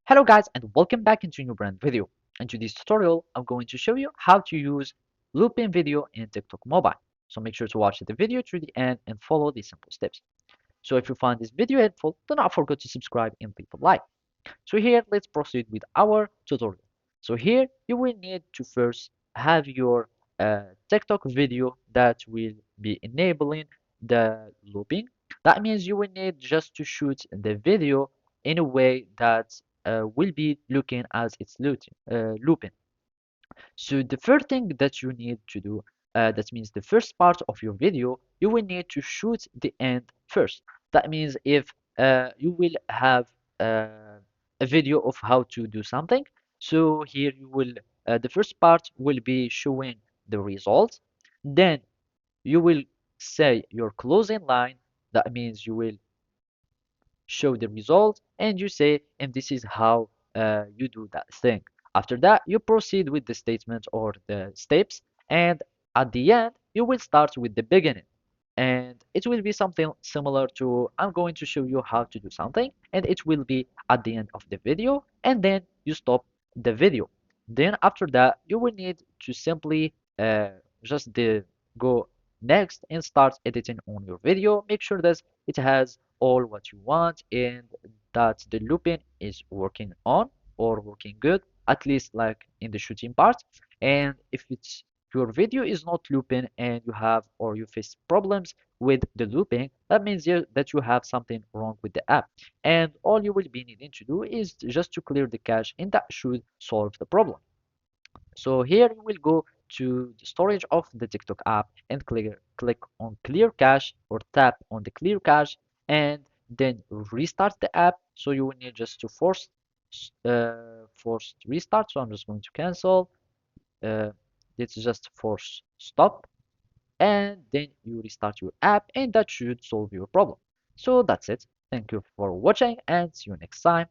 Hello guys and welcome back into a new brand video. In today's tutorial, I'm going to show you how to use looping video in TikTok mobile. So make sure to watch the video to the end and follow these simple steps. So if you find this video helpful, do not forget to subscribe and leave a like. So here, let's proceed with our tutorial. So here, you will need to first have your TikTok video that will be enabling the looping. That means you will need just to shoot the video in a way that will be looking as it's looping. So the first thing that you need to do, that means the first part of your video, you will need to shoot the end first. That means if you will have a video of how to do something, so here you will, the first part will be showing the results. Then you will say your closing line. That means you will show the result and you say, and this is how you do that thing. After that, you proceed with the statement or the steps, and at the end, you will start with the beginning. And it will be something similar to I'm going to show you how to do something, and it will be at the end of the video, and then you stop the video. Then after that, you will need to simply just go next and start editing on your video. Make sure that it has all what you want and that the looping is working on or working good, at least like in the shooting part. And if it's your video is not looping and you have or you face problems with the looping, that means that you have something wrong with the app. And all you will be needing to do is just to clear the cache, and that should solve the problem. So here you will go to the storage of the TikTok app and click on clear cache or tap on the clear cache and then restart the app. So you will need just to force restart. So I'm just going to cancel. Uh, it's just force stop and then you restart your app and that should solve your problem. So that's it. Thank you for watching and see you next time.